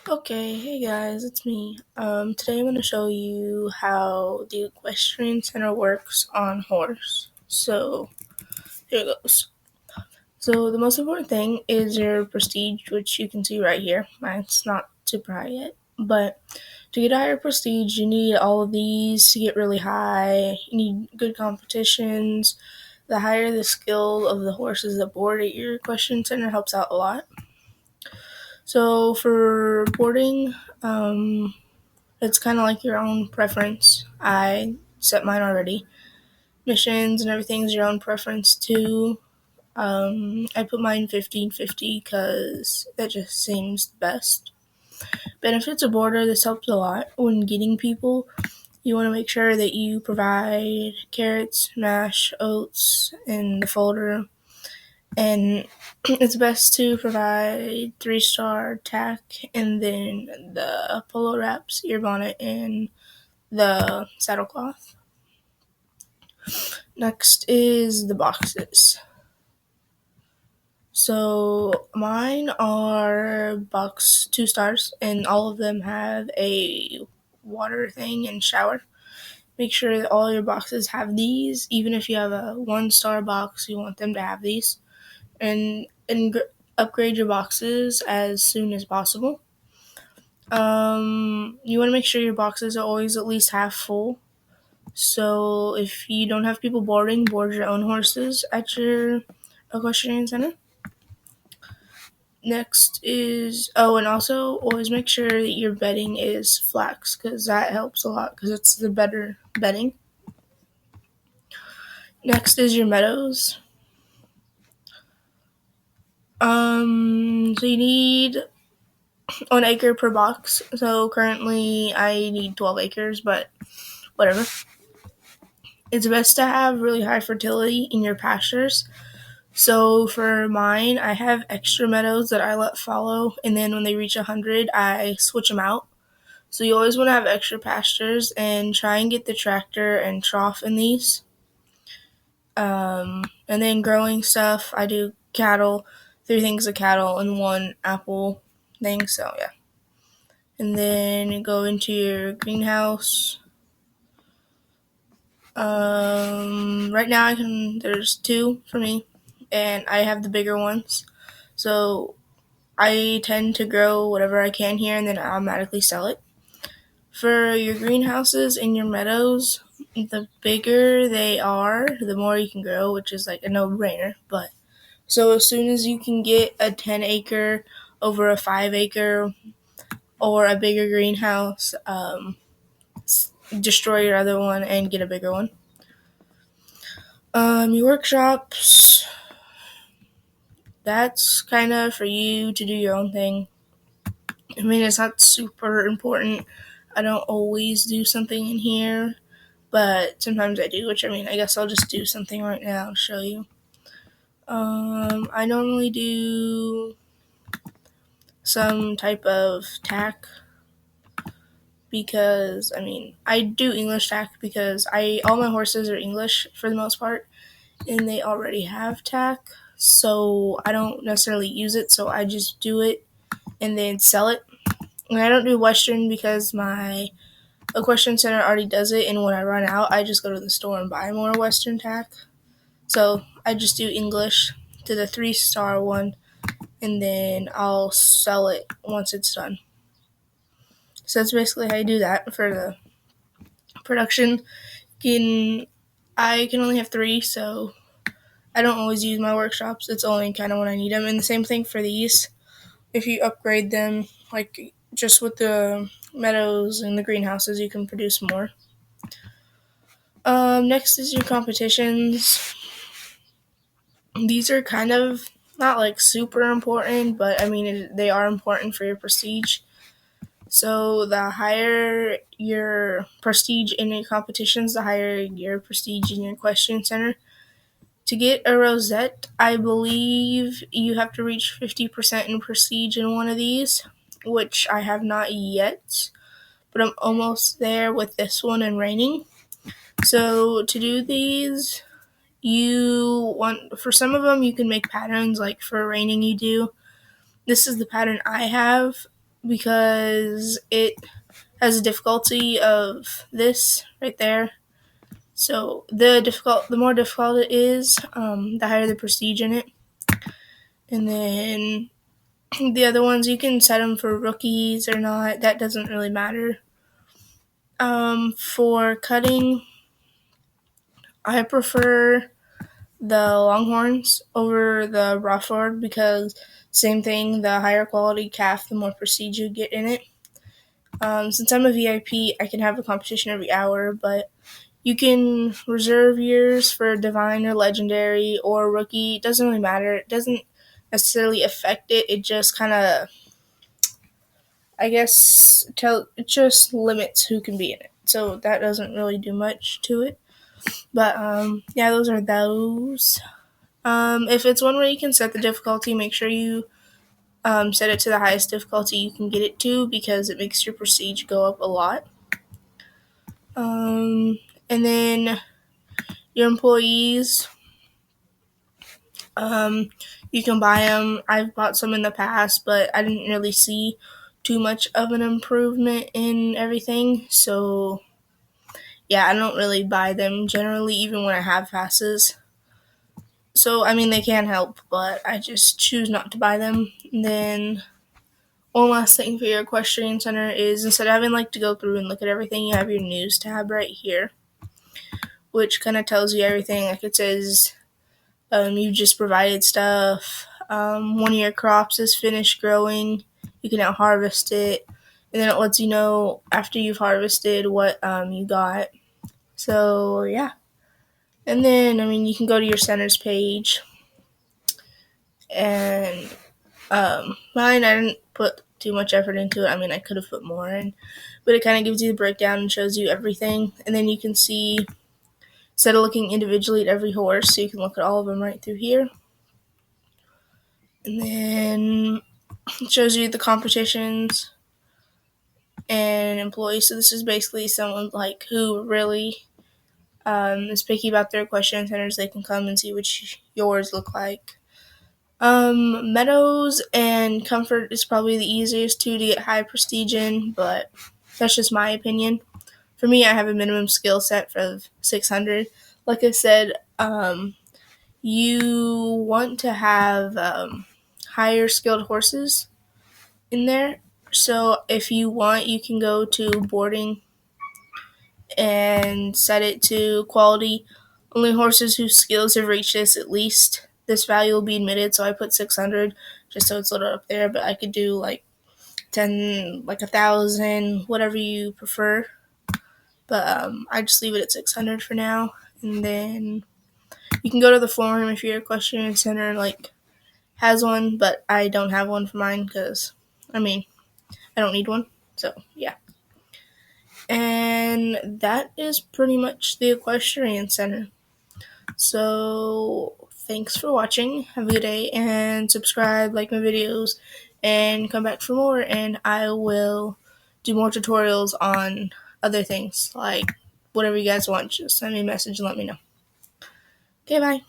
Okay, hey guys, it's me. Today I'm going to show you how the Equestrian Center works on Howrse. So, here it goes. So, the most important thing is your prestige, which you can see right here. Mine's not super high yet, but to get a higher prestige, you need all of these to get really high. You need good competitions. The higher the skill of the horses that board at your Equestrian Center helps out a lot. So, for boarding, it's kind of like your own preference. I set mine already. Missions and everything's your own preference too. I put mine 15-50 because that just seems the best. Benefits of border, this helps a lot when getting people. You want to make sure that you provide carrots, mash, oats in the folder. And it's best to provide 3-star tack and then the polo wraps, ear bonnet, and the saddlecloth. Next is the boxes. So mine are box 2 stars, and all of them have a water thing and shower. Make sure that all your boxes have these. Even if you have a 1-star box, you want them to have these. And upgrade your boxes as soon as possible. You want to make sure your boxes are always at least half full. So if you don't have people boarding, board your own horses at your equestrian center. Next is, and also always make sure that your bedding is flax because that helps a lot because it's the better bedding. Next is your meadows. So you need 1 acre per box. So currently I need 12 acres, but whatever. It's best to have really high fertility in your pastures. So for mine, I have extra meadows that I let fallow, and then when they reach 100, I switch them out. So you always want to have extra pastures and try and get the tractor and trough in these. And then growing stuff, I do cattle, 3 things of cattle and 1 apple thing, so yeah. And then you go into your greenhouse. Right now there's 2 for me, and I have the bigger ones. So I tend to grow whatever I can here and then I automatically sell it. For your greenhouses and your meadows, the bigger they are, the more you can grow, which is like a no-brainer. But so as soon as you can get a 10 acre over a 5 acre or a bigger greenhouse, destroy your other one and get a bigger one. Your workshops, that's kind of for you to do your own thing. I mean, it's not super important. I don't always do something in here, but sometimes I do, which I guess I'll just do something right now to show you. I normally do some type of tack because, I do English tack because all my horses are English for the most part, and they already have tack, so I don't necessarily use it, so I just do it and then sell it. And I don't do Western because my Equestrian Center already does it, and when I run out, I just go to the store and buy more Western tack. So I just do English to the 3-star one, and then I'll sell it once it's done. So that's basically how you do that for the production. I can only have 3, so I don't always use my workshops. It's only kind of when I need them. And the same thing for these. If you upgrade them, like just with the meadows and the greenhouses, you can produce more. Next is your competitions. These are kind of not like super important, but they are important for your prestige. So the higher your prestige in your competitions, the higher your prestige in your equestrian center. To get a rosette, I believe you have to reach 50% in prestige in one of these, which I have not yet, but I'm almost there with this one and reining. So to do these, for some of them you can make patterns, like for reining you do. This is the pattern I have, because it has a difficulty of this right there. So the more difficult it is, the higher the prestige in it. And then the other ones, you can set them for rookies or not. That doesn't really matter. For cutting, I prefer the Longhorns over the Rockford because same thing, the higher quality calf, the more prestige you get in it. Since I'm a VIP, I can have a competition every hour, but you can reserve yours for Divine or Legendary or Rookie. It doesn't really matter. It doesn't necessarily affect it. It just kind of, I guess, it just limits who can be in it. So that doesn't really do much to it. But yeah, those are those. If it's one where you can set the difficulty, make sure you set it to the highest difficulty you can get it to because it makes your prestige go up a lot. And then your employees, you can buy them. I've bought some in the past, but I didn't really see too much of an improvement in everything. So yeah, I don't really buy them generally, even when I have passes. So, I mean, they can help, but I just choose not to buy them. And then one last thing for your Equestrian Center is instead of having to go through and look at everything, you have your news tab right here, which kind of tells you everything. Like it says, you just provided stuff. One of your crops is finished growing. You can now harvest it. And then it lets you know after you've harvested what you got. So, yeah. And then, you can go to your centers page. And mine, I didn't put too much effort into it. I could have put more in. But it kind of gives you the breakdown and shows you everything. And then you can see, instead of looking individually at every horse, so you can look at all of them right through here. And then it shows you the competitions and employees. So this is basically someone who really is picky about their equestrian centers. They can come and see what yours look like. Meadows and Comfort is probably the easiest to get high prestige in, but that's just my opinion. For me, I have a minimum skill set of 600. Like I said, you want to have higher skilled horses in there. So if you want, you can go to boarding and set it to quality. Only horses whose skills have reached this value will be admitted. So I put 600 just so it's loaded up there, but I could do 10, 1,000, whatever you prefer. But I just leave it at 600 for now. And then you can go to the forum if your Equestrian Center has one, but I don't have one for mine because I don't need one. So yeah. And that is pretty much the Equestrian Center. So thanks for watching. Have a good day and subscribe, like my videos, and come back for more. And I will do more tutorials on other things, like whatever you guys want. Just send me a message and let me know. Okay, bye.